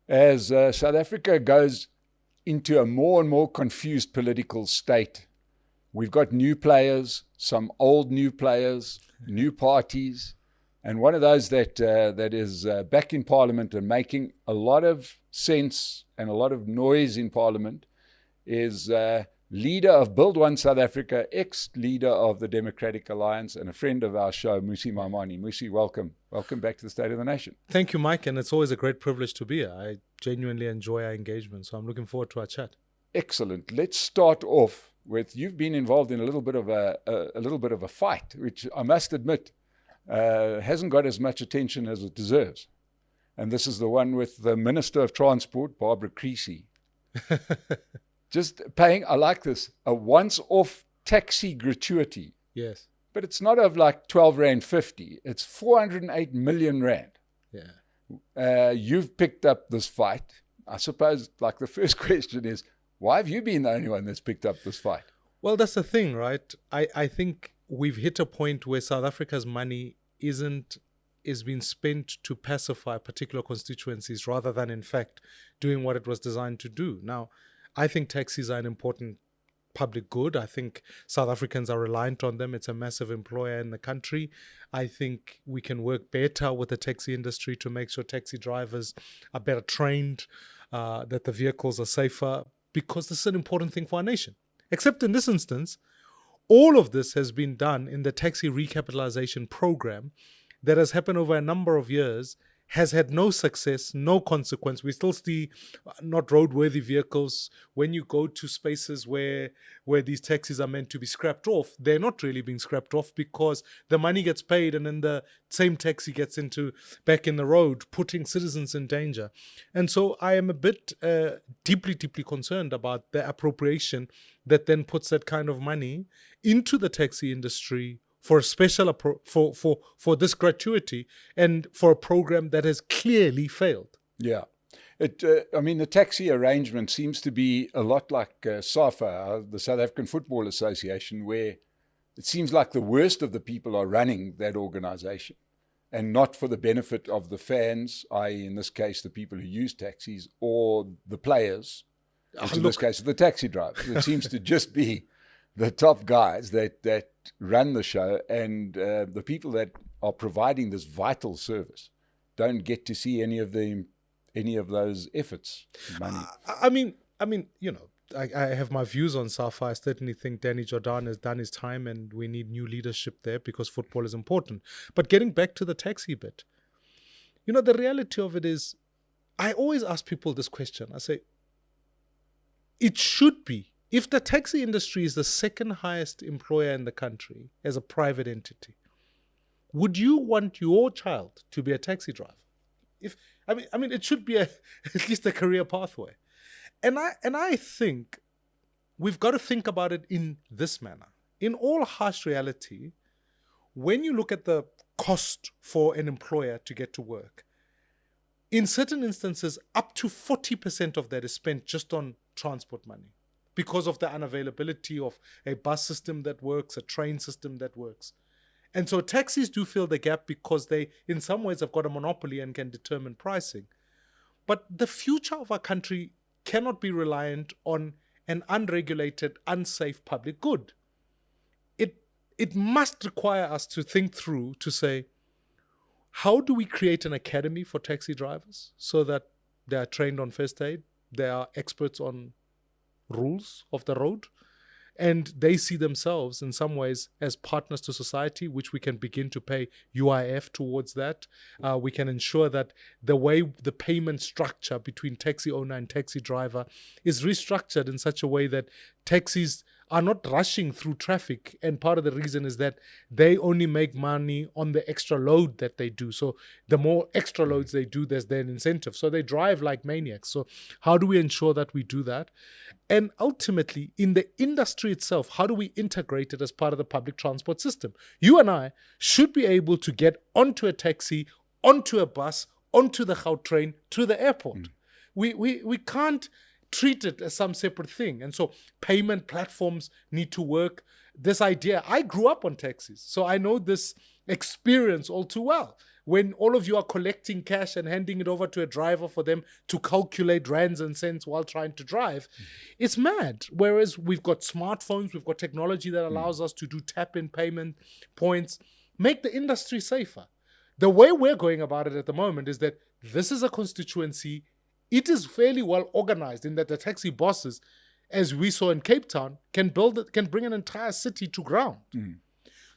As South Africa goes into a more and more confused political state, we've got new players, some old new players, new parties, and one of those that is back in Parliament and making a lot of sense and a lot of noise in Parliament is leader of Build One South Africa, ex-leader of the Democratic Alliance, and a friend of our show, Musi Maimane. Musi, welcome. Welcome back to the State of the Nation. Thank you, Mike, and it's always a great privilege to be here. I genuinely enjoy our engagement, so I'm looking forward to our chat. Excellent. Let's start off with, you've been involved in a little bit of a fight, which I must admit hasn't got as much attention as it deserves. And this is the one with the Minister of Transport, Barbara Creecy. Just paying, I like this, a once-off taxi gratuity. Yes. But it's not of like 12 Rand 50. It's 408 million Rand. Yeah. You've picked up this fight. I suppose like the first question is, why have you been the only one that's picked up this fight? Well, that's the thing, right? I think we've hit a point where South Africa's money is being spent to pacify particular constituencies rather than, in fact, doing what it was designed to do. Now, I think taxis are an important public good. I think South Africans are reliant on them. It's a massive employer in the country. I think we can work better with the taxi industry to make sure taxi drivers are better trained, that the vehicles are safer, because this is an important thing for our nation. Except in this instance, all of this has been done in the taxi recapitalization program that has happened over a number of years, has had no success, no consequence. We still see not roadworthy vehicles. When you go to spaces where these taxis are meant to be scrapped off, they're not really being scrapped off because the money gets paid and then the same taxi gets back in the road, putting citizens in danger. And so I am a bit deeply concerned about the appropriation that then puts that kind of money into the taxi industry for a special for this gratuity and for a program that has clearly failed. Yeah. I mean, the taxi arrangement seems to be a lot like SAFA, the South African Football Association, where it seems like the worst of the people are running that organization and not for the benefit of the fans, i.e. in this case, the people who use taxis, or the players, which in this case, the taxi drivers. It seems to just be the top guys that run the show, and the people that are providing this vital service don't get to see any of those efforts. Money. I mean, you know, I have my views on SAFA. I certainly think Danny Jordan has done his time, and we need new leadership there because football is important. But getting back to the taxi bit, you know, the reality of it is, I always ask people this question. I say, it should be, if the taxi industry is the second highest employer in the country as a private entity, would you want your child to be a taxi driver? I mean, it should be at least a career pathway. And I think we've got to think about it in this manner. In all harsh reality, when you look at the cost for an employer to get to work, in certain instances, up to 40% of that is spent just on transport money, because of the unavailability of a bus system that works, a train system that works. And so taxis do fill the gap because they, in some ways, have got a monopoly and can determine pricing. But the future of our country cannot be reliant on an unregulated, unsafe public good. It must require us to think through, to say, how do we create an academy for taxi drivers so that they are trained on first aid, they are experts on rules of the road, and they see themselves in some ways as partners to society, which we can begin to pay UIF towards that. We can ensure that the way the payment structure between taxi owner and taxi driver is restructured in such a way that taxis are not rushing through traffic. And part of the reason is that they only make money on the extra load that they do. So the more extra loads they do, there's then incentive. So they drive like maniacs. So how do we ensure that we do that? And ultimately, in the industry itself, how do we integrate it as part of the public transport system? You and I should be able to get onto a taxi, onto a bus, onto the Gautrain, to the airport. We can't treat it as some separate thing. And so payment platforms need to work. This idea, I grew up on taxis, so I know this experience all too well. when all of you are collecting cash and handing it over to a driver for them to calculate rands and cents while trying to drive. It's mad. Whereas we've got smartphones, we've got technology that allows us to do tap-in payment points, make the industry safer. The way we're going about it at the moment is that this is a constituency. It is fairly well organized in that the taxi bosses, as we saw in Cape Town, can bring an entire city to ground.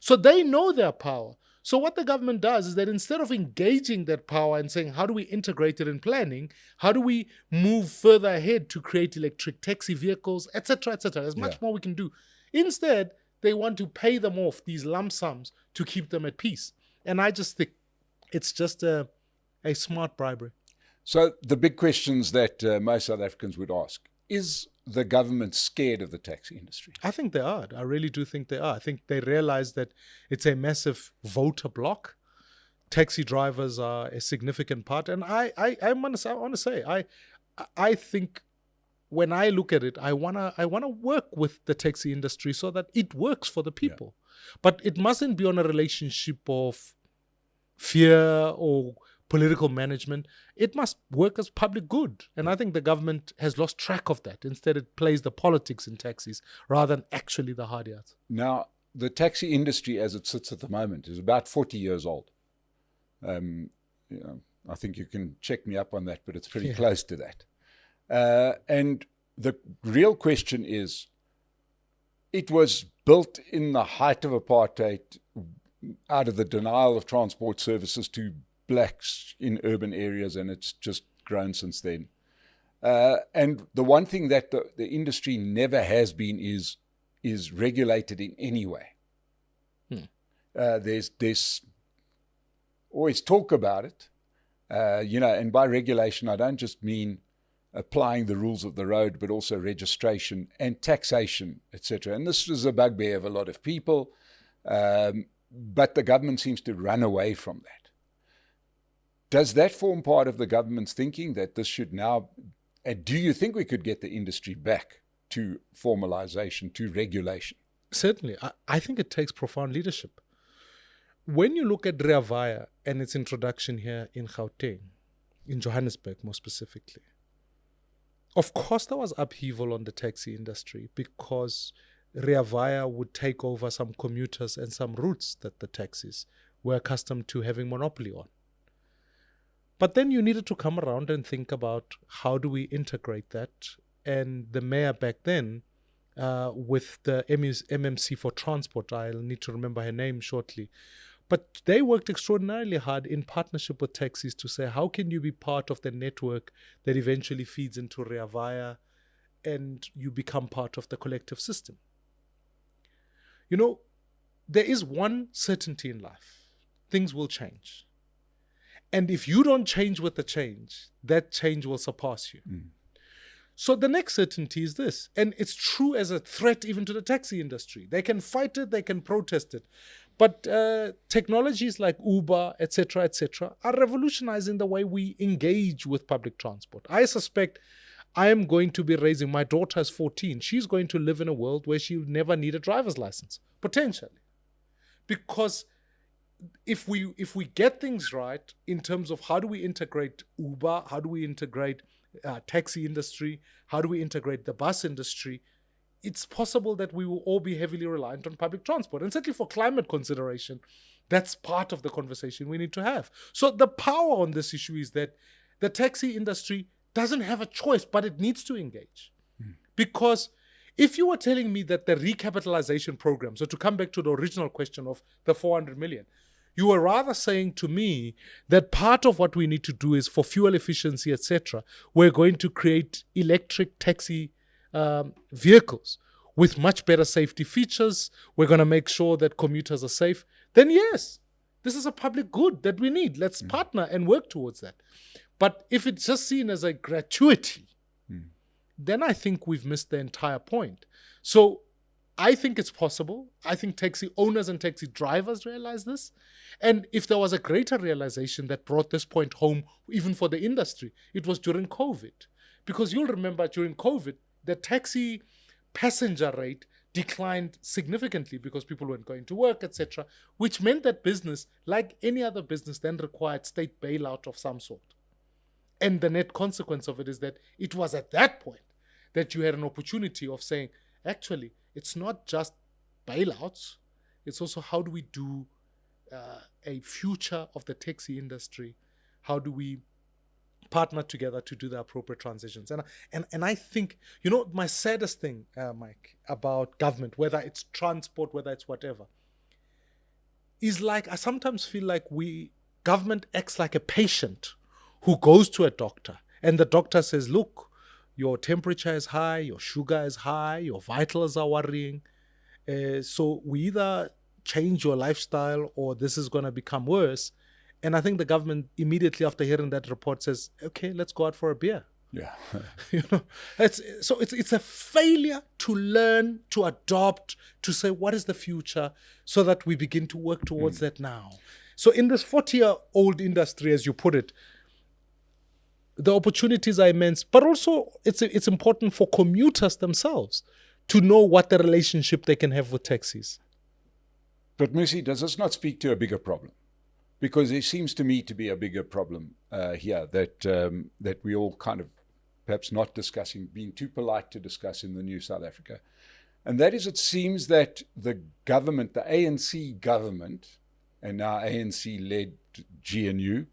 So they know their power. So what the government does is that instead of engaging that power and saying, how do we integrate it in planning? How do we move further ahead to create electric taxi vehicles, etc., etc.? There's much more we can do. Instead, they want to pay them off these lump sums to keep them at peace. And I just think it's just a smart bribery. So the big questions that most South Africans would ask, is the government scared of the taxi industry? I think they are. I really do think they are. I think they realize that it's a massive voter block. Taxi drivers are a significant part. And I want to say, I think when I look at it, I wanna work with the taxi industry so that it works for the people. But it mustn't be on a relationship of fear or political management. It must work as public good. And I think the government has lost track of that. Instead, it plays the politics in taxis rather than actually the hard yards. Now, the taxi industry as it sits at the moment is about 40 years old. I think you can check me up on that, but it's pretty close to that. And the real question is, it was built in the height of apartheid, out of the denial of transport services to blacks in urban areas, and it's just grown since then. And the one thing that the industry never has been is regulated in any way. There's always talk about it, and by regulation I don't just mean applying the rules of the road, but also registration and taxation, etc. And this is a bugbear of a lot of people, but the government seems to run away from that. Does that form part of the government's thinking that this should now, and do you think we could get the industry back to formalization, to regulation? Certainly. I think it takes profound leadership. When you look at Rea Vaya and its introduction here in Gauteng, in Johannesburg more specifically, of course there was upheaval on the taxi industry because Rea Vaya would take over some commuters and some routes that the taxis were accustomed to having monopoly on. But then you needed to come around and think about how do we integrate that. And the mayor back then, with the MMC for Transport, I'll need to remember her name shortly, but they worked extraordinarily hard in partnership with taxis to say, how can you be part of the network that eventually feeds into Rea Vaya and you become part of the collective system? There is one certainty in life. Things will change. And if you don't change with the change, that change will surpass you. So the next certainty is this, and it's true as a threat even to the taxi industry. They can fight it, they can protest it. But technologies like Uber, etc., are revolutionizing the way we engage with public transport. I suspect I am going to be raising, my daughter is 14, she's going to live in a world where she'll never need a driver's license, potentially. Because if we get things right in terms of how do we integrate Uber, how do we integrate taxi industry, how do we integrate the bus industry, it's possible that we will all be heavily reliant on public transport. And certainly for climate consideration, that's part of the conversation we need to have. So the power on this issue is that the taxi industry doesn't have a choice, but it needs to engage. Because if you were telling me that the recapitalization program, so to come back to the original question of the 400 million, you were rather saying to me that part of what we need to do is for fuel efficiency, etc., we're going to create electric taxi vehicles with much better safety features. We're going to make sure that commuters are safe. Then yes, this is a public good that we need. Let's partner and work towards that. But if it's just seen as a gratuity, then I think we've missed the entire point. So I think it's possible. I think taxi owners and taxi drivers realize this. And if there was a greater realization that brought this point home, even for the industry, it was during COVID. Because you'll remember during COVID, the taxi passenger rate declined significantly because people weren't going to work, etc., which meant that business, like any other business, then required state bailout of some sort. And the net consequence of it is that it was at that point that you had an opportunity of saying, actually, it's not just bailouts, it's also how do we do a future of the taxi industry? How do we partner together to do the appropriate transitions? And I think, my saddest thing, Mike, about government, whether it's transport, whether it's whatever, is like I sometimes feel like government acts like a patient who goes to a doctor and the doctor says, look, your temperature is high, your sugar is high, your vitals are worrying. So we either change your lifestyle or this is going to become worse. And I think the government immediately after hearing that report says, okay, let's go out for a beer. Yeah. It's a failure to learn, to adopt, to say what is the future so that we begin to work towards that now. So in this 40-year-old industry, as you put it, the opportunities are immense, but also it's important for commuters themselves to know what the relationship they can have with taxis. But Musi, does this not speak to a bigger problem? Because there seems to me to be a bigger problem here that we all kind of perhaps not discussing, being too polite to discuss in the new South Africa. And that is, it seems that the government, the ANC government, and now ANC-led GNU,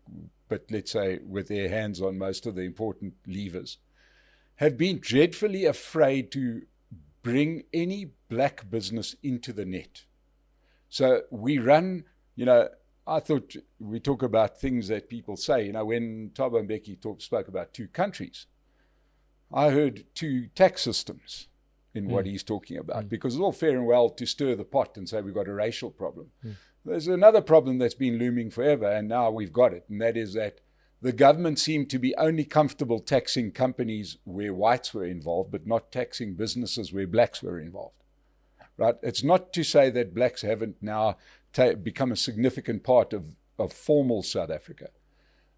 but let's say with their hands on most of the important levers, have been dreadfully afraid to bring any black business into the net. So we run, I thought we talk about things that people say. When Thabo Mbeki spoke about two countries, I heard two tax systems in what he's talking about, because it's all fair and well to stir the pot and say we've got a racial problem. There's another problem that's been looming forever, and now we've got it, and that is that the government seemed to be only comfortable taxing companies where whites were involved, but not taxing businesses where blacks were involved. Right? It's not to say that blacks haven't now become a significant part of formal South Africa.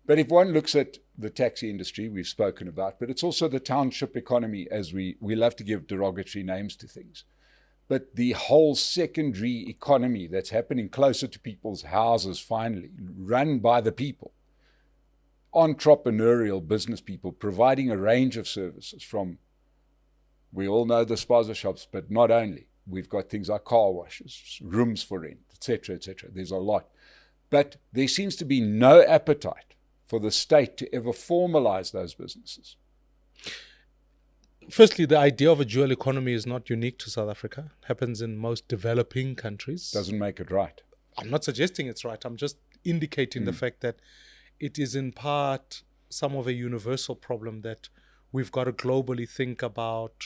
But if one looks at the taxi industry we've spoken about, but it's also the township economy, as we love to give derogatory names to things. But the whole secondary economy that's happening closer to people's houses, finally, run by the people, entrepreneurial business people providing a range of services from, we all know the spaza shops, but not only. We've got things like car washes, rooms for rent, etc., etc. There's a lot. But there seems to be no appetite for the state to ever formalize those businesses. Firstly, the idea of a dual economy is not unique to South Africa. It happens in most developing countries. Doesn't make it right. I'm not suggesting it's right. I'm just indicating the fact that it is in part some of a universal problem that we've got to globally think about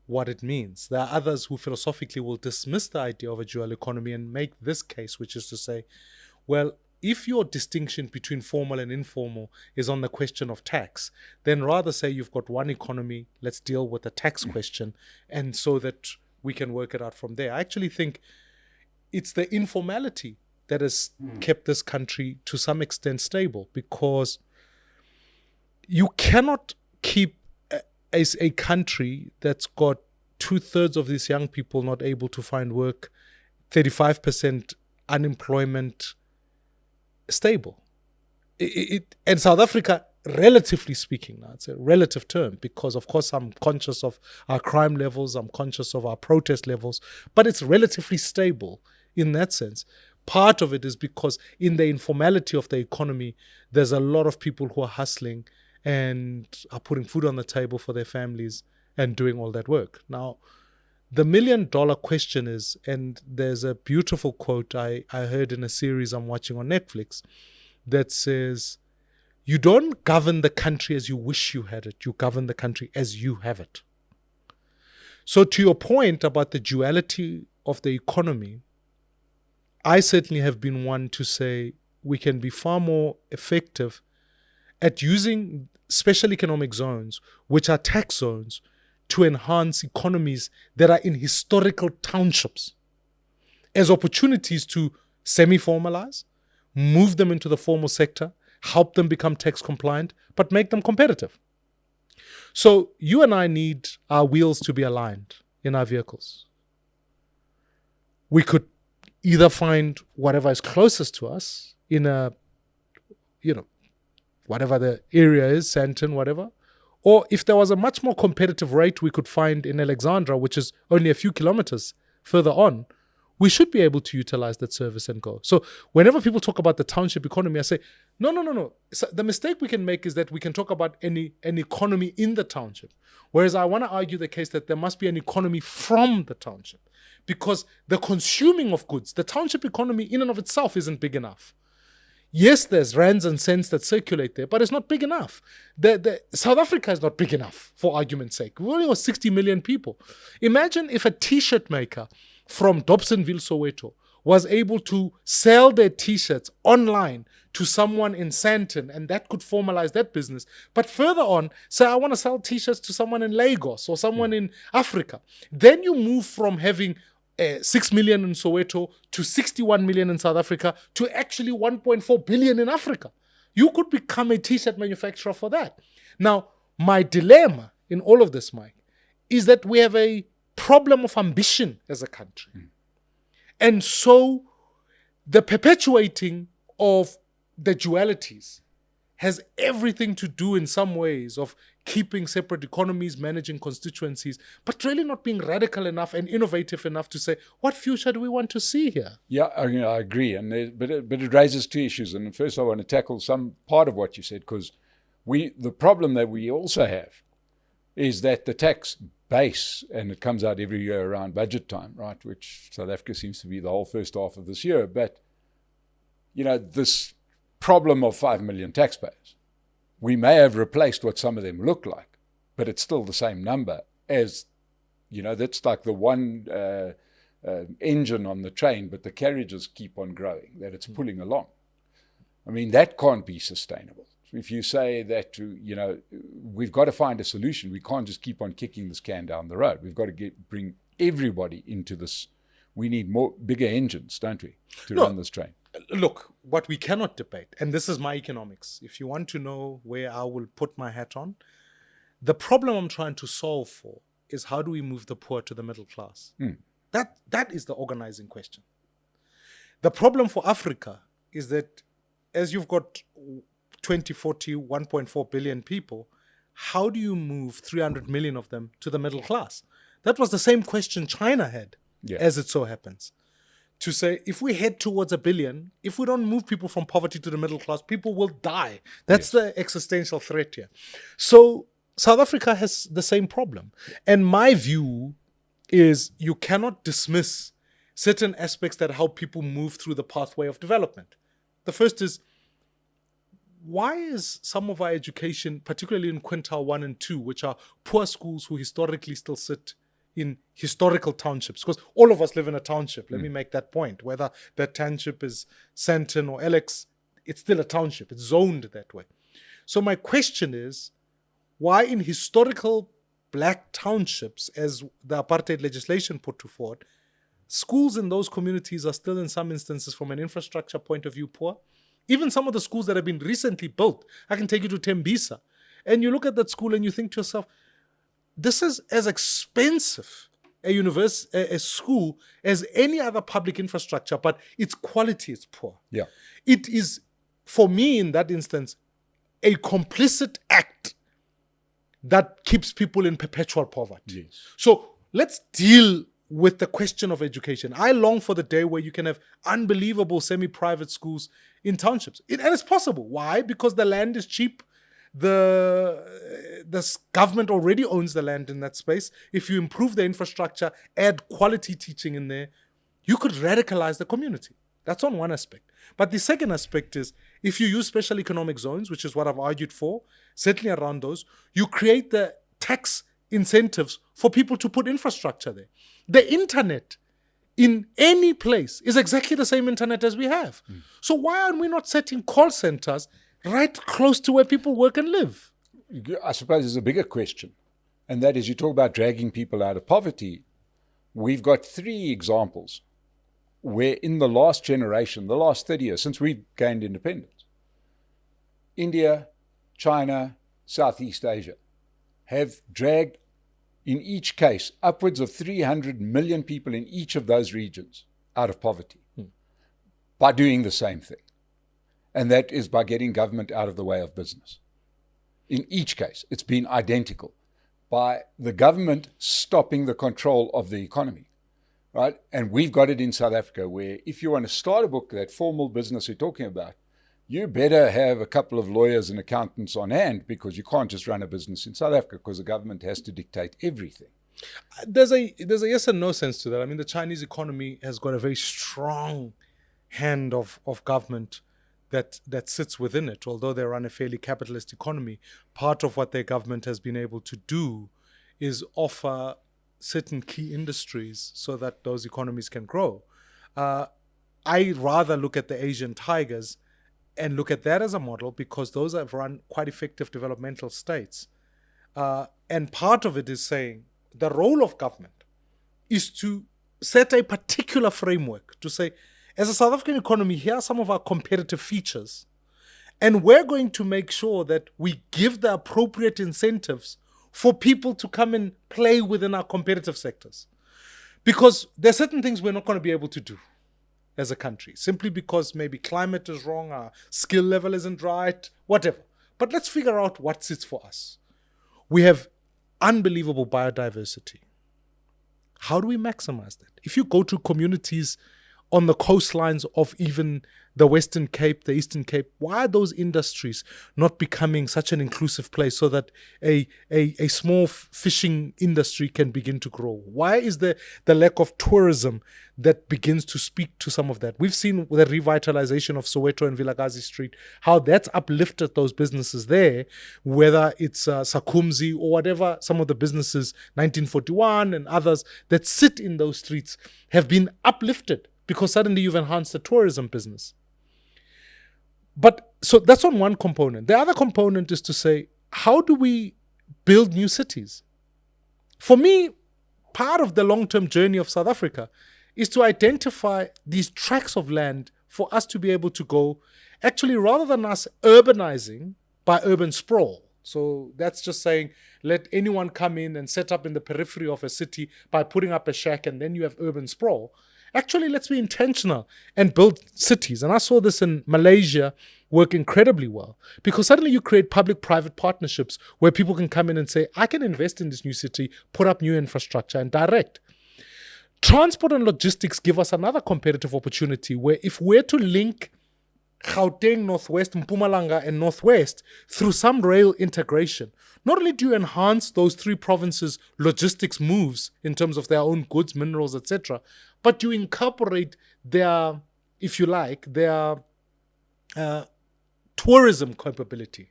what it means. There are others who philosophically will dismiss the idea of a dual economy and make this case, which is to say, well, if your distinction between formal and informal is on the question of tax, then rather say you've got one economy, let's deal with the tax question, and so that we can work it out from there. I actually think it's the informality that has kept this country to some extent stable, because you cannot keep as a country that's got 2/3 of these young people not able to find work, 35% unemployment, stable. And South Africa, relatively speaking, now it's a relative term, because of course I'm conscious of our crime levels, I'm conscious of our protest levels, but it's relatively stable in that sense. Part of it is because in the informality of the economy, there's a lot of people who are hustling and are putting food on the table for their families and doing all that work. Now, the $1 million question is, and there's a beautiful quote I heard in a series I'm watching on Netflix that says, you don't govern the country as you wish you had it, you govern the country as you have it. So to your point about the duality of the economy, I certainly have been one to say we can be far more effective at using special economic zones, which are tax zones, to enhance economies that are in historical townships as opportunities to semi-formalize, move them into the formal sector, help them become tax compliant, but make them competitive. So you and I need our wheels to be aligned in our vehicles. we could either find whatever is closest to us in a, whatever the area is, Sandton, whatever. Or if there was a much more competitive rate we could find in Alexandra, which is only a few kilometers further on, we should be able to utilize that service and go. So whenever people talk about the township economy, I say, no. So the mistake we can make is that we can talk about an economy in the township. Whereas I want to argue the case that there must be an economy from the township. Because the consuming of goods, the township economy in and of itself isn't big enough. Yes, there's rands and cents that circulate there, but it's not big enough. South Africa is not big enough, for argument's sake. We only have 60 million people. Imagine if a T-shirt maker from Dobsonville, Soweto, was able to sell their T-shirts online to someone in Sandton, and that could formalize that business. But further on, say I want to sell T-shirts to someone in Lagos or someone in Africa. Then you move from having 6 million in Soweto to 61 million in South Africa to actually 1.4 billion in Africa. You could become a T-shirt manufacturer for that. Now, my dilemma in all of this, Mike, is that we have a problem of ambition as a country. And so the perpetuating of the dualities has everything to do in some ways of keeping separate economies, managing constituencies, but really not being radical enough and innovative enough to say, what future do we want to see here? Yeah, I agree. But it raises two issues. And first I want to tackle some part of what you said, because the problem that we also have is that the tax base, and it comes out every year around budget time, right, which South Africa seems to be the whole first half of this year. But, this problem of 5 million taxpayers, we may have replaced what some of them look like, but it's still the same number as, that's like the one engine on the train, but the carriages keep on growing, that it's pulling along. I mean, that can't be sustainable. If you say that, we've got to find a solution, we can't just keep on kicking this can down the road. We've got to bring everybody into this. We need bigger engines, don't we, to run this train? Look, what we cannot debate, and this is my economics, if you want to know where I will put my hat on, the problem I'm trying to solve for is how do we move the poor to the middle class? That is the organizing question. The problem for Africa is that as you've got 2040, 1.4 billion people, how do you move 300 million of them to the middle class? That was the same question China had, as it so happens. To say, if we head towards 1 billion, if we don't move people from poverty to the middle class, people will die. That's the existential threat here. So South Africa has the same problem. And my view is you cannot dismiss certain aspects that help people move through the pathway of development. The first is, why is some of our education, particularly in quintile 1 and 2, which are poor schools who historically still sit in historical townships, because all of us live in a township. Let me make that point. Whether that township is Sandton or Alex, it's still a township. It's zoned that way. So my question is, why in historical black townships, as the apartheid legislation put forward, schools in those communities are still in some instances from an infrastructure point of view poor? Even some of the schools that have been recently built, I can take you to Tembisa, and you look at that school and you think to yourself, this is as expensive a school as any other public infrastructure, but its quality is poor. Yeah. It is, for me in that instance, a complicit act that keeps people in perpetual poverty. Yes. So let's deal with the question of education. I long for the day where you can have unbelievable semi-private schools in townships. And it's possible. Why? Because the land is cheap. The government already owns the land in that space. If you improve the infrastructure, add quality teaching in there, you could radicalize the community. That's on one aspect. But the second aspect is, if you use special economic zones, which is what I've argued for, certainly around those, you create the tax incentives for people to put infrastructure there. The internet in any place is exactly the same internet as we have. So why are we not setting call centers right close to where people work and live? I suppose there's a bigger question, and that is, you talk about dragging people out of poverty. We've got 3 examples where in the last generation, the last 30 years, since we've gained independence, India, China, Southeast Asia have dragged, in each case, upwards of 300 million people in each of those regions out of poverty by doing the same thing. And that is by getting government out of the way of business. In each case, it's been identical. By the government stopping the control of the economy, right? And we've got it in South Africa where if you want to start a book, that formal business we're talking about, you better have a couple of lawyers and accountants on hand because you can't just run a business in South Africa because the government has to dictate everything. There's a yes and no sense to that. I mean, the Chinese economy has got a very strong hand of government that sits within it. Although they run a fairly capitalist economy, part of what their government has been able to do is offer certain key industries so that those economies can grow. I rather look at the Asian tigers and look at that as a model because those have run quite effective developmental states. And part of it is saying the role of government is to set a particular framework to say, as a South African economy, here are some of our competitive features. And we're going to make sure that we give the appropriate incentives for people to come and play within our competitive sectors. Because there are certain things we're not going to be able to do as a country, simply because maybe climate is wrong, our skill level isn't right, whatever. But let's figure out what sits for us. We have unbelievable biodiversity. How do we maximize that? If you go to communities on the coastlines of even the Western Cape, the Eastern Cape, why are those industries not becoming such an inclusive place so that a small fishing industry can begin to grow? Why is there the lack of tourism that begins to speak to some of that? We've seen the revitalization of Soweto and Vilakazi Street, how that's uplifted those businesses there, whether it's Sakumzi or whatever, some of the businesses, 1941 and others that sit in those streets have been uplifted because suddenly you've enhanced the tourism business. But so that's on one component. The other component is to say, how do we build new cities? For me, part of the long-term journey of South Africa is to identify these tracts of land for us to be able to go, actually, rather than us urbanizing by urban sprawl. So that's just saying, let anyone come in and set up in the periphery of a city by putting up a shack and then you have urban sprawl. Actually, let's be intentional and build cities. And I saw this in Malaysia work incredibly well because suddenly you create public-private partnerships where people can come in and say, I can invest in this new city, put up new infrastructure and direct. Transport and logistics give us another competitive opportunity where if we're to link Gauteng, Northwest, Mpumalanga, and Northwest through some rail integration, not only do you enhance those three provinces' logistics moves in terms of their own goods, minerals, etc., but you incorporate their, if you like, their tourism capability.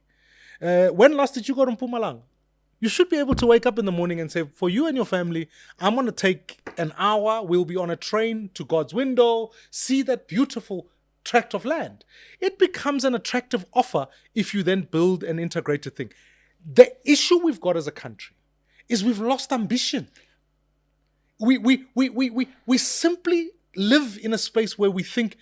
When last did you go to Mpumalanga? You should be able to wake up in the morning and say, for you and your family, I'm going to take an hour. We'll be on a train to God's Window, see that beautiful tract of land. It becomes an attractive offer if you then build an integrated thing. The issue we've got as a country is we've lost ambition. We simply live in a space where we think,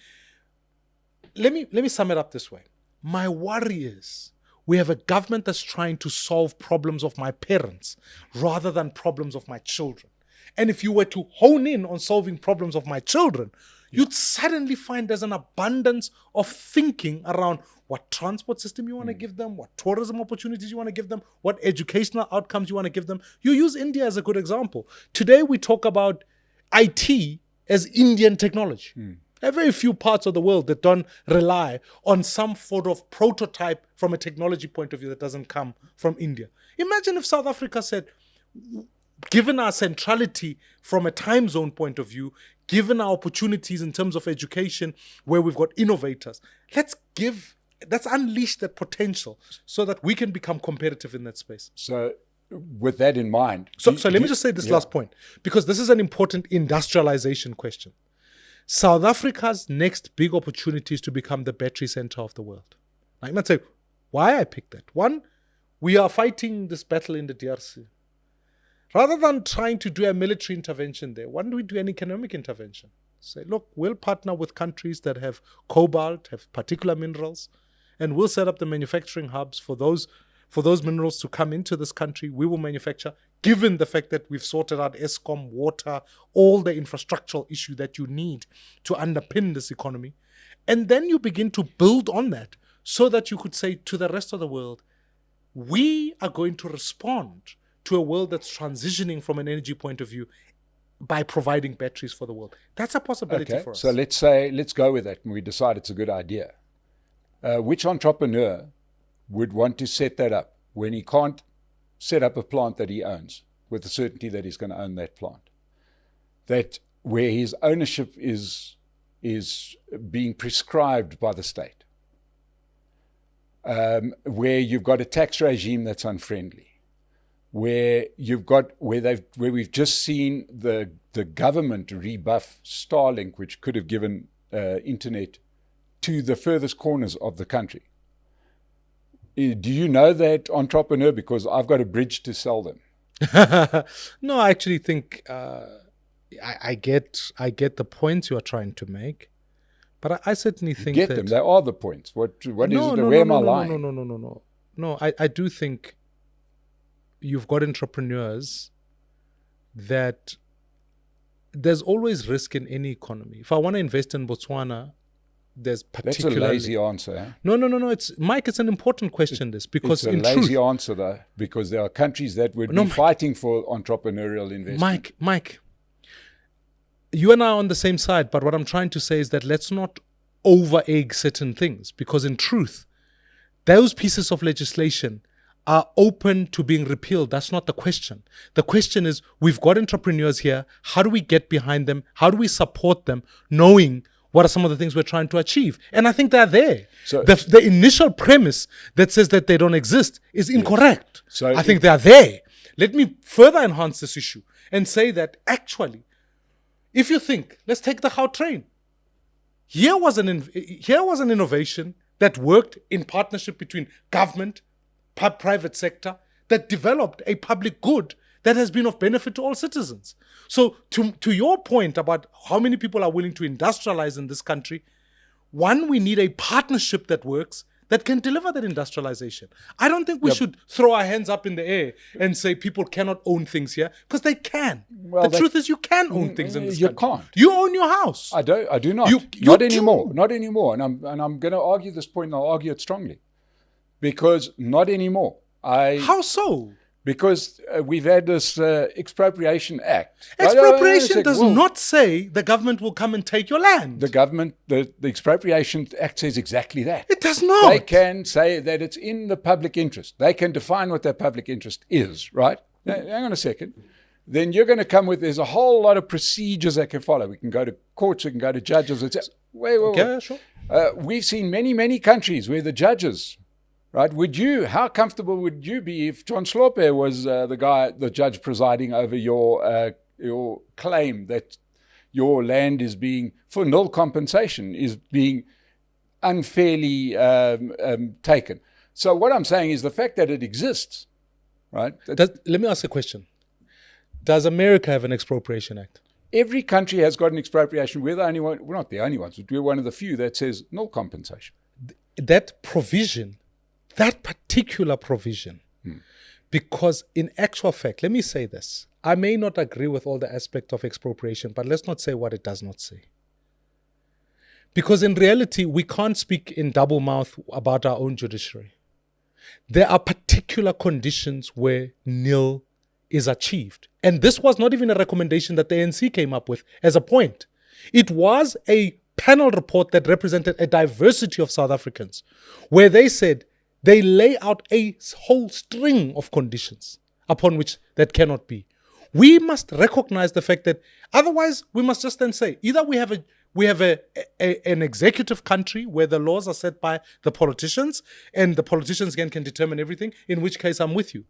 let me sum it up this way. My worry is we have a government that's trying to solve problems of my parents rather than problems of my children. And if you were to hone in on solving problems of my children, you'd suddenly find there's an abundance of thinking around what transport system you want to give them, what tourism opportunities you want to give them, what educational outcomes you want to give them. You use India as a good example. Today we talk about IT as Indian technology. There are very few parts of the world that don't rely on some sort of prototype from a technology point of view that doesn't come from India. Imagine if South Africa said, given our centrality from a time zone point of view, given our opportunities in terms of education where we've got innovators, let's unleash that potential so that we can become competitive in that space. So with that in mind... So let me just say this last point, because this is an important industrialization question. South Africa's next big opportunity is to become the battery center of the world. Now you might say, why I picked that? One, we are fighting this battle in the DRC. Rather than trying to do a military intervention there, why don't we do an economic intervention? Say, look, we'll partner with countries that have cobalt, have particular minerals, and we'll set up the manufacturing hubs for those for those minerals to come into this country. We will manufacture, given the fact that we've sorted out ESCOM, water, all the infrastructural issue that you need to underpin this economy. And then you begin to build on that so that you could say to the rest of the world, we are going to respond to a world that's transitioning from an energy point of view by providing batteries for the world. That's a possibility for us. So let's go with that and we decide it's a good idea. Which entrepreneur would want to set that up when he can't set up a plant that he owns with the certainty that he's going to own that plant? That where his ownership is being prescribed by the state. Where you've got a tax regime that's unfriendly. Where we've just seen the government rebuff Starlink, which could have given internet to the furthest corners of the country. Do you know that entrepreneur? Because I've got a bridge to sell them. No, I actually think I get the points you are trying to make, but I certainly think get them. They are the points. What is it? Where am I lying? No. I do think you've got entrepreneurs that there's always risk in any economy. If I want to invest in Botswana, there's particularly... That's a lazy answer. Eh? No. Mike, it's an important question, because it's a lazy answer, though, because there are countries that would be fighting for entrepreneurial investment. Mike, you and I are on the same side, but what I'm trying to say is that let's not over-egg certain things, because in truth, those pieces of legislation are open to being repealed. That's not the question. The question is, we've got entrepreneurs here. How do we get behind them? How do we support them, knowing what are some of the things we're trying to achieve? And I think they're there. So the initial premise that says that they don't exist is incorrect. Yes. So I think they're there. Let me further enhance this issue and say that actually, if you think, let's take the Gautrain. Here was an innovation that worked in partnership between government, private sector, that developed a public good that has been of benefit to all citizens. So to your point about how many people are willing to industrialize in this country, one, we need a partnership that works, that can deliver that industrialization. I don't think we should throw our hands up in the air and say people cannot own things here, because they can. Well, the truth is you can own things in this country. You can't. You own your house. I do not. Not anymore. Not anymore. And I'm going to argue this point, and I'll argue it strongly. Because not anymore. How so? Because we've had this Expropriation Act. Expropriation does not say the government will come and take your land. The Expropriation Act says exactly that. It does not. They can say that it's in the public interest. They can define what that public interest is, right? Now, hang on a second. Then you're going to come with, there's a whole lot of procedures that can follow. We can go to courts, we can go to judges. Wait. Okay, sure. We've seen many, many countries where the judges... Right? How comfortable would you be if John Slaughter was the judge presiding over your claim that your land is being, for nil compensation, is being unfairly taken? So what I'm saying is the fact that it exists, right? Let me ask a question. Does America have an Expropriation Act? Every country has got an expropriation. We're the only one, we're not the only ones, but we're one of the few that says nil compensation. That provision... That particular provision, because in actual fact, let me say this. I may not agree with all the aspects of expropriation, but let's not say what it does not say. Because in reality, we can't speak in double mouth about our own judiciary. There are particular conditions where nil is achieved. And this was not even a recommendation that the ANC came up with as a point. It was a panel report that represented a diversity of South Africans, where they said, they lay out a whole string of conditions upon which that cannot be. We must recognize the fact that otherwise we must just then say either we have an executive country where the laws are set by the politicians and the politicians again can determine everything, in which case I'm with you.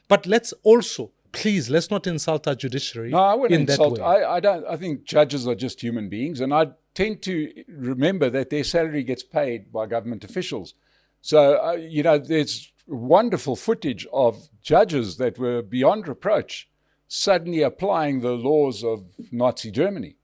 But let's not insult our judiciary. No, I wouldn't insult. I think judges are just human beings, and I tend to remember that their salary gets paid by government officials. So, there's wonderful footage of judges that were beyond reproach suddenly applying the laws of Nazi Germany.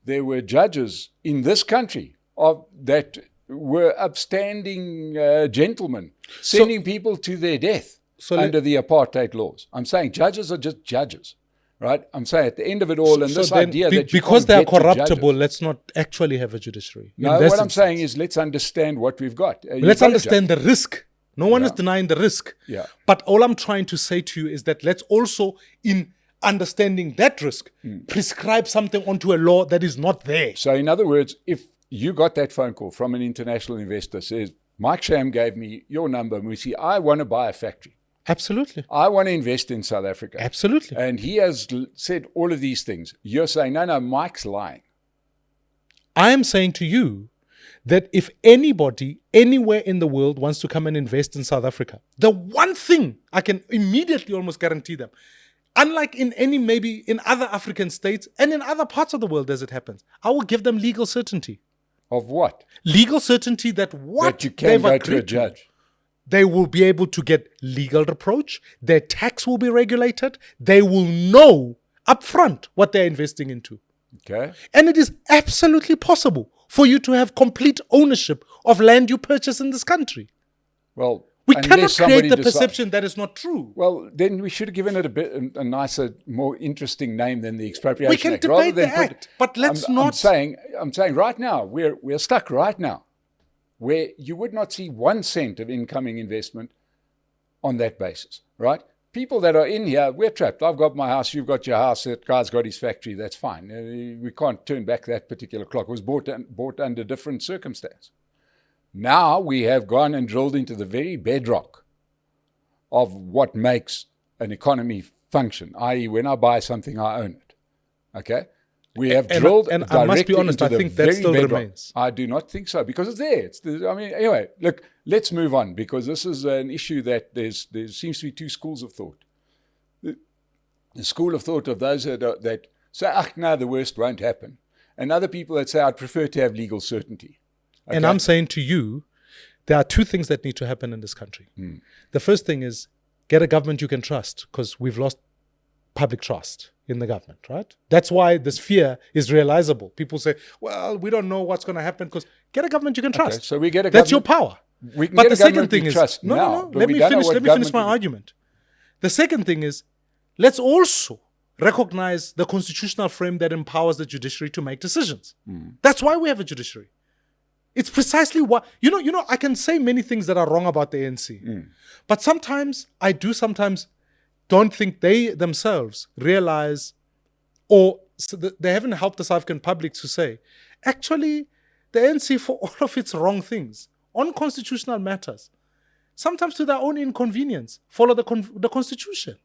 There were judges in this country that were upstanding gentlemen sending people to their death. under the apartheid laws. I'm saying judges are just judges, right? I'm saying at the end of it all, and this idea that you because they are can't get to corruptible, judges. let's not actually have a judiciary. No, what I'm saying is let's understand what we've got. Let's understand the risk. No one is denying the risk. Yeah. But all I'm trying to say to you is that let's also, in understanding that risk, prescribe something onto a law that is not there. So in other words, if you got that phone call from an international investor, says, Mike Sham gave me your number, Musi, I want to buy a factory. Absolutely. I want to invest in South Africa. Absolutely. And he has said all of these things. You're saying, no, Mike's lying. I am saying to you that if anybody anywhere in the world wants to come and invest in South Africa, the one thing I can immediately almost guarantee them, unlike in maybe in other African states and in other parts of the world as it happens, I will give them legal certainty. Of what? Legal certainty that That you can go to a judge. They will be able to get legal reproach. Their tax will be regulated. They will know upfront what they're investing into. Okay. And it is absolutely possible for you to have complete ownership of land you purchase in this country. Well, we cannot create the decides, perception that is not true. Well, then we should have given it a nicer, more interesting name than the Expropriation We can Act. debate the act, but let's not. I'm saying right now, we're stuck right now where you would not see 1 cent of incoming investment on that basis, right? People that are in here, we're trapped. I've got my house, you've got your house, that guy's got his factory, that's fine. We can't turn back that particular clock. It was bought under different circumstance. Now we have gone and drilled into the very bedrock of what makes an economy function, i.e. when I buy something, I own it. Okay? We have drilled and I must be honest, I think that still remains. I do not think so, because it's there. Anyway, look, let's move on, because this is an issue that there seems to be 2 schools of thought. The school of thought of those that say, no, the worst won't happen. And other people that say, I'd prefer to have legal certainty. Okay? And I'm saying to you, there are 2 things that need to happen in this country. The first thing is get a government you can trust, because we've lost public trust in the government, right? That's why this fear is realizable. People say, well, we don't know what's going to happen, because get a government you can trust. Okay, so we get a That's your power. We can but get the a second thing is, trust no, now, no, no. but Let we me don't know what finish my government argument. The second thing is, let's also recognize the constitutional frame that empowers the judiciary to make decisions. That's why we have a judiciary. It's precisely why, you know, I can say many things that are wrong about the ANC, but sometimes don't think they themselves realize, or they haven't helped the South African public to say, actually, the ANC, for all of its wrong things on constitutional matters, sometimes to their own inconvenience, follow the Constitution.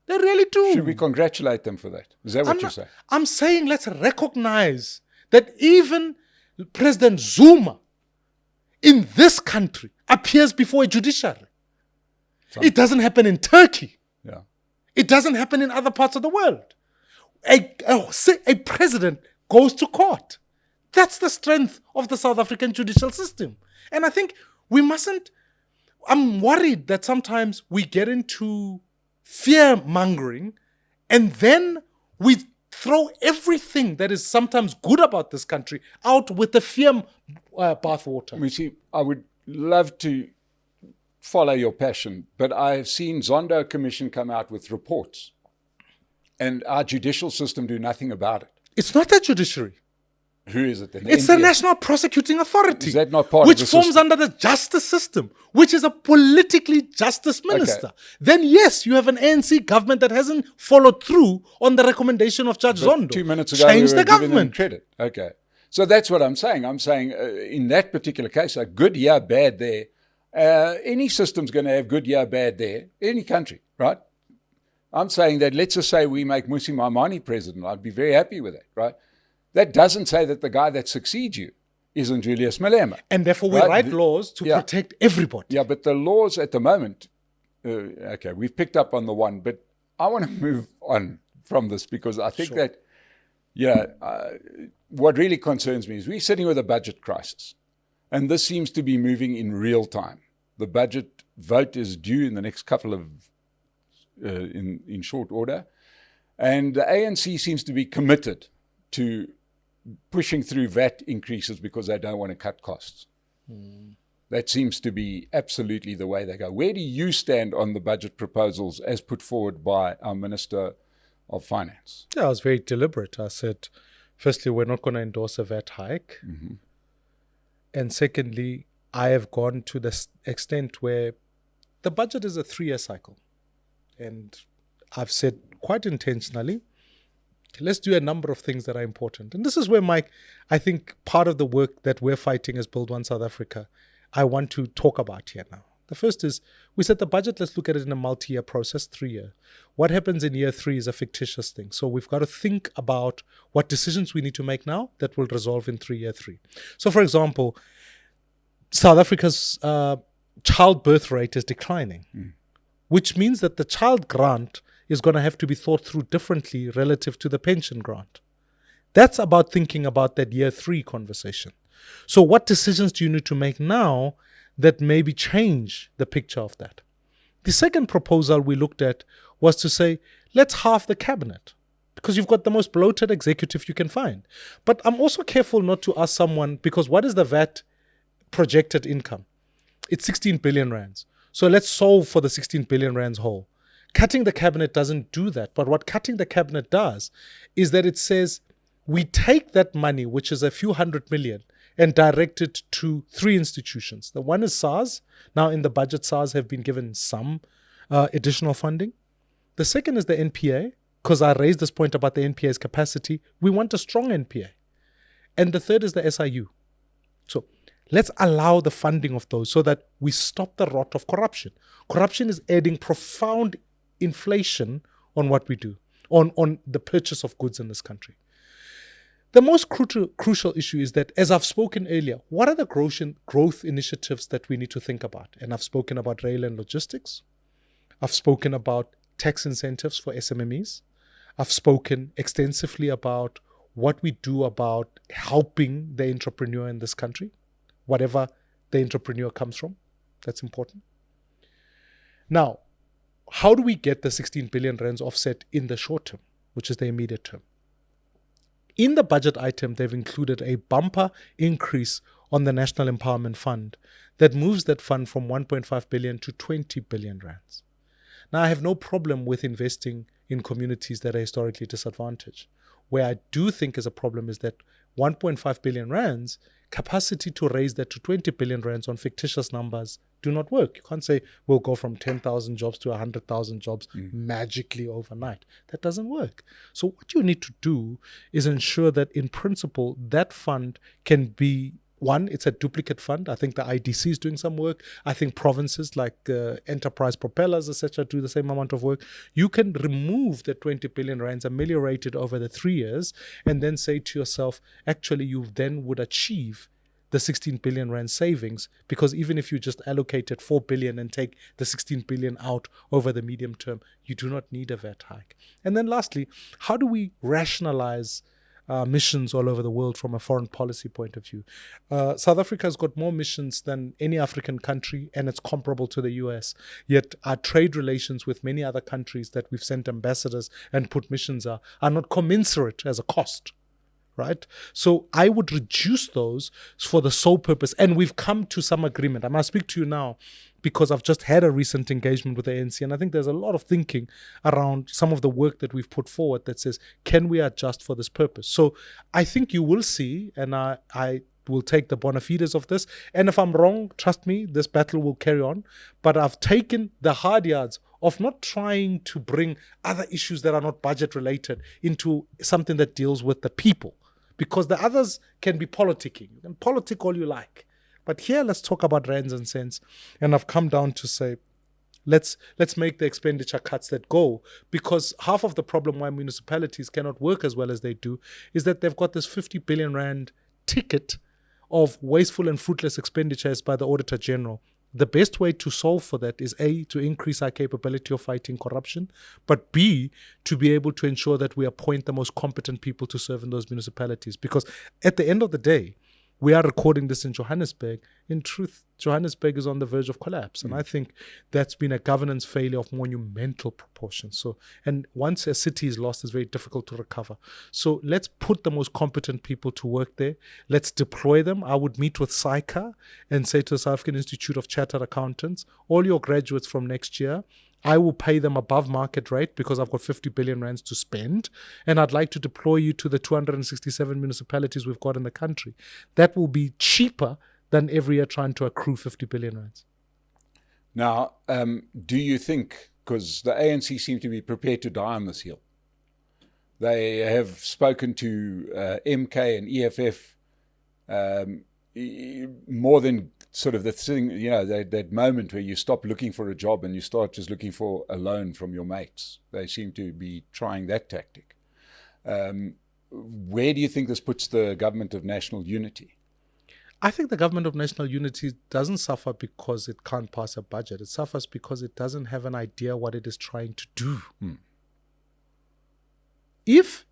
They really do. Should we congratulate them for that? Is that what you're saying? I'm saying let's recognize that even President Zuma in this country appears before a judiciary. It doesn't happen in Turkey. Yeah. It doesn't happen in other parts of the world. A president goes to court. That's the strength of the South African judicial system. And I think we mustn't, I'm worried that sometimes we get into fear-mongering and then we throw everything that is sometimes good about this country out with the fear bathwater. You see, I would love to follow your passion, but I've seen Zondo Commission come out with reports and our judicial system do nothing about it. It's not the judiciary. Who is it then? It's the National Prosecuting Authority. Is that not part which of the forms system? under the justice system, which is a politically justice minister. Okay. Then yes, you have an ANC government that hasn't followed through on the recommendation of Judge Zondo. 2 minutes ago, change we were the giving them government. credit. Okay. So that's what I'm saying. I'm saying in that particular case, a good year, bad there. Any system's going to have good year, bad there. Any country, right? I'm saying that let's just say we make Musi Maimane president. I'd be very happy with that, right? That doesn't say that the guy that succeeds you isn't Julius Malema. And therefore we write laws to protect everybody. Yeah, but the laws at the moment, okay, we've picked up on the one, but I want to move on from this because I think that, what really concerns me is we're sitting with a budget crisis. And this seems to be moving in real time. The budget vote is due in the next couple of, in short order. And the ANC seems to be committed to pushing through VAT increases because they don't want to cut costs. that seems to be absolutely the way they go. Where do you stand on the budget proposals as put forward by our Minister of Finance? Yeah, I was very deliberate. I said, firstly, we're not going to endorse a VAT hike. Mm-hmm. And secondly, I have gone to the extent where the budget is a 3-year cycle. And I've said quite intentionally, let's do a number of things that are important. And this is where, Mike, I think part of the work that we're fighting as Build One South Africa, I want to talk about here now. The first is, we said the budget, let's look at it in a multi-year process, 3-year. What happens in year 3 is a fictitious thing. So we've got to think about what decisions we need to make now that will resolve in year 3. So for example, South Africa's childbirth rate is declining, which means that the child grant is going to have to be thought through differently relative to the pension grant. That's about thinking about that year 3 conversation. So what decisions do you need to make now that maybe change the picture of that? The second proposal we looked at was to say, let's halve the cabinet, because you've got the most bloated executive you can find. But I'm also careful not to ask someone, because what is the VAT projected income? It's 16 billion rands. So let's solve for the 16 billion rands whole. Cutting the cabinet doesn't do that. But what cutting the cabinet does is that it says we take that money, which is a few hundred million, and direct it to 3 institutions. The one is SARS. Now in the budget, SARS have been given some additional funding. The second is the NPA, because I raised this point about the NPA's capacity. We want a strong NPA. And the third is the SIU. So let's allow the funding of those so that we stop the rot of corruption. Corruption is adding profound inflation on what we do, on the purchase of goods in this country. The most crucial issue is that, as I've spoken earlier, what are the growth initiatives that we need to think about? And I've spoken about rail and logistics. I've spoken about tax incentives for SMMEs. I've spoken extensively about what we do about helping the entrepreneur in this country, whatever the entrepreneur comes from. That's important. Now, how do we get the 16 billion rands offset in the short term, which is the immediate term? In the budget item, they've included a bumper increase on the National Empowerment Fund that moves that fund from 1.5 billion to 20 billion rands. Now, I have no problem with investing in communities that are historically disadvantaged. Where I do think is a problem is that 1.5 billion rands, capacity to raise that to 20 billion rands on fictitious numbers do not work. You can't say we'll go from 10,000 jobs to 100,000 jobs magically overnight. That doesn't work. So what you need to do is ensure that in principle, that fund can be, one, it's a duplicate fund. I think the IDC is doing some work. I think provinces like enterprise propellers, etc., do the same amount of work. You can remove the 20 billion rands, ameliorate it over the 3 years, and then say to yourself, actually, you then would achieve the 16 billion rand savings, because even if you just allocated 4 billion and take the 16 billion out over the medium term, you do not need a VAT hike. And then lastly, how do we rationalize missions all over the world from a foreign policy point of view? South Africa has got more missions than any African country, and it's comparable to the US. Yet our trade relations with many other countries that we've sent ambassadors and put missions are not commensurate as a cost. Right? So I would reduce those for the sole purpose. And we've come to some agreement. I must speak to you now because I've just had a recent engagement with the ANC. And I think there's a lot of thinking around some of the work that we've put forward that says, can we adjust for this purpose? So I think you will see, and I will take the bona fides of this. And if I'm wrong, trust me, this battle will carry on. But I've taken the hard yards of not trying to bring other issues that are not budget related into something that deals with the people. Because the others can be politicking. You can politic all you like. But here, let's talk about rands and cents. And I've come down to say, let's make the expenditure cuts that go. Because half of the problem why municipalities cannot work as well as they do is that they've got this 50 billion rand ticket of wasteful and fruitless expenditures by the Auditor General. The best way to solve for that is A, to increase our capability of fighting corruption, but B, to be able to ensure that we appoint the most competent people to serve in those municipalities. Because at the end of the day, We are recording this in Johannesburg. In truth, Johannesburg is on the verge of collapse. And I think that's been a governance failure of monumental proportions. So, and once a city is lost, it's very difficult to recover. So let's put the most competent people to work there. Let's deploy them. I would meet with SAICA and say to the South African Institute of Chartered Accountants, all your graduates from next year, I will pay them above market rate because I've got 50 billion rands to spend. And I'd like to deploy you to the 267 municipalities we've got in the country. That will be cheaper than every year trying to accrue 50 billion rands. Now, do you think, because the ANC seem to be prepared to die on this hill, they have spoken to MK and EFF more than sort of the thing, you know, that moment where you stop looking for a job and you start just looking for a loan from your mates. They seem to be trying that tactic. Where do you think this puts the government of national unity? I think the government of national unity doesn't suffer because it can't pass a budget. It suffers because it doesn't have an idea what it is trying to do. If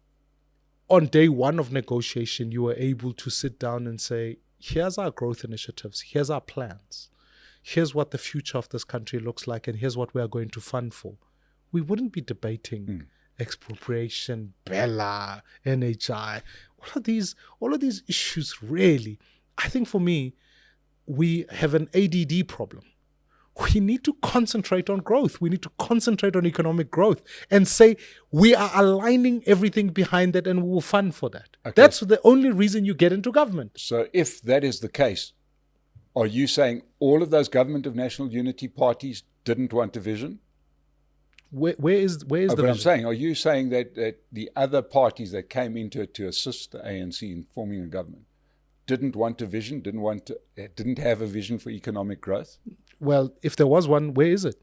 on day one of negotiation you were able to sit down and say, here's our growth initiatives, here's our plans, here's what the future of this country looks like, and here's what we are going to fund for, we wouldn't be debating expropriation, Bella, NHI, all of these issues. Really, I think for me, we have an ADD problem. We need to concentrate on growth. We need to concentrate on economic growth and say we are aligning everything behind that and we will fund for that. Okay. That's the only reason you get into government. So if that is the case, are you saying all of those government of national unity parties didn't want a vision? Where is the vision? But I'm saying, are you saying that the other parties that came into it to assist the ANC in forming a government didn't want a vision, didn't have a vision for economic growth? Well, if there was one, where is it?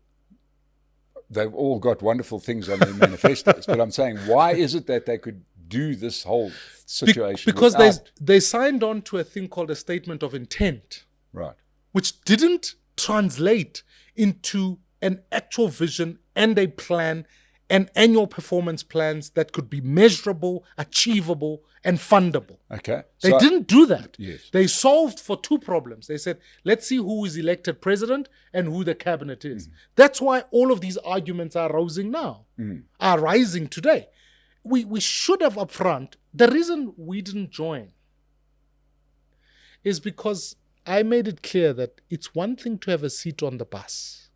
They've all got wonderful things on their manifestos, but I'm saying, why is it that they could do this whole situation? Because they signed on to a thing called a statement of intent, right, which didn't translate into an actual vision and a plan and annual performance plans that could be measurable, achievable, and fundable. Okay. They didn't do that. Yes. They solved for two problems. They said, let's see who is elected president and who the cabinet is. That's why all of these arguments are rising now, are rising today. We should have upfront. The reason we didn't join is because I made it clear that it's one thing to have a seat on the bus,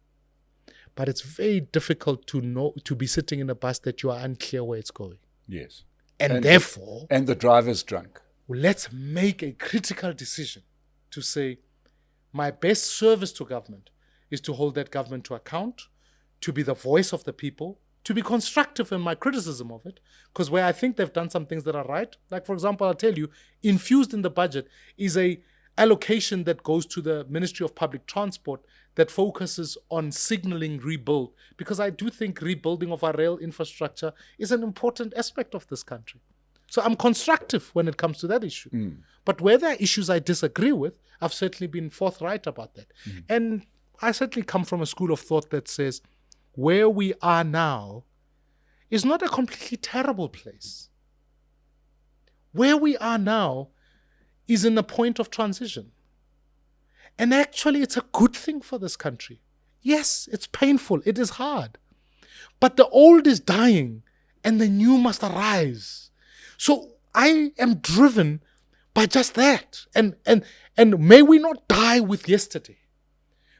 but it's very difficult to be sitting in a bus that you are unclear where it's going. Yes. And therefore... And the driver's drunk. Let's make a critical decision to say, my best service to government is to hold that government to account, to be the voice of the people, to be constructive in my criticism of it, because where I think they've done some things that are right, like, for example, I'll tell you, infused in the budget is a allocation that goes to the Ministry of Public Transport that focuses on signaling rebuild, because I do think rebuilding of our rail infrastructure is an important aspect of this country. So I'm constructive when it comes to that issue. But where there are issues I disagree with, I've certainly been forthright about that. And I certainly come from a school of thought that says where we are now is not a completely terrible place. Where we are now is in a point of transition. And actually, it's a good thing for this country. Yes, it's painful. It is hard. But the old is dying and the new must arise. So I am driven by just that. And may we not die with yesterday.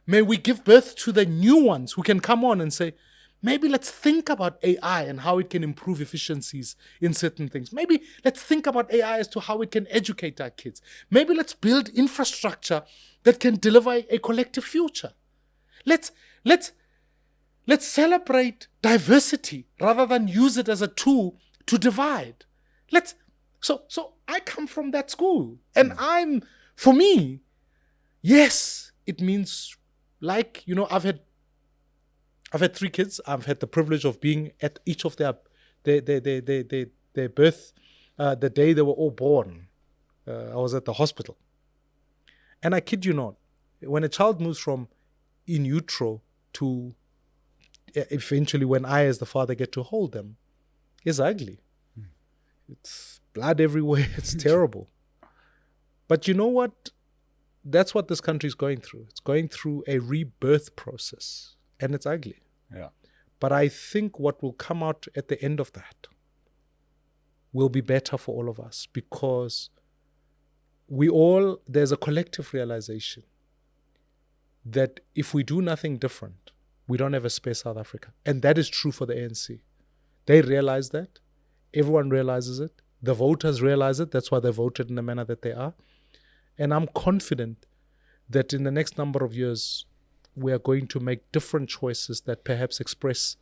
May we give birth to the new ones who can come on and say, maybe let's think about AI and how it can improve efficiencies in certain things. Maybe let's think about AI as to how it can educate our kids. Maybe let's build infrastructure that can deliver a collective future. Let's celebrate diversity rather than use it as a tool to divide. So I come from that school, and for me, yes, it means, like, you know, I've had 3 kids. I've had the privilege of being at each of their birth, the day they were all born. I was at the hospital. And I kid you not, when a child moves from in utero to eventually when I as the father get to hold them, it's ugly. It's blood everywhere. It's terrible. But you know what? That's what this country is going through. It's going through a rebirth process, and it's ugly. Yeah. But I think what will come out at the end of that will be better for all of us, because there's a collective realization that if we do nothing different, we don't have a space South Africa. And that is true for the ANC. They realize that. Everyone realizes it. The voters realize it. That's why they voted in the manner that they are. And I'm confident that in the next number of years, we are going to make different choices that perhaps express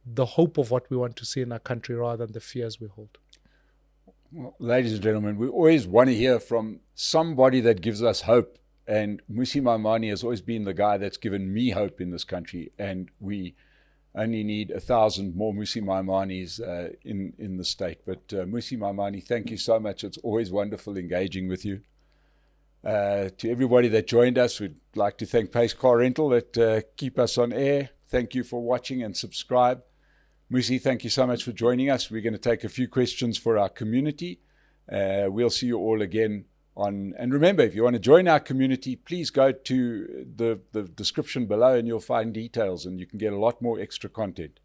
the hope of what we want to see in our country rather than the fears we hold. Well, ladies and gentlemen, we always want to hear from somebody that gives us hope. And Mmusi Maimane has always been the guy that's given me hope in this country. And we only need 1,000 more Mmusi Maimanes in the state. But Mmusi Maimane, thank you so much. It's always wonderful engaging with you. To everybody that joined us, we'd like to thank Pace Car Rental that keep us on air. Thank you for watching and subscribe. Mmusi, thank you so much for joining us. We're going to take a few questions for our community. We'll see you all again and remember, if you want to join our community, please go to the description below and you'll find details and you can get a lot more extra content.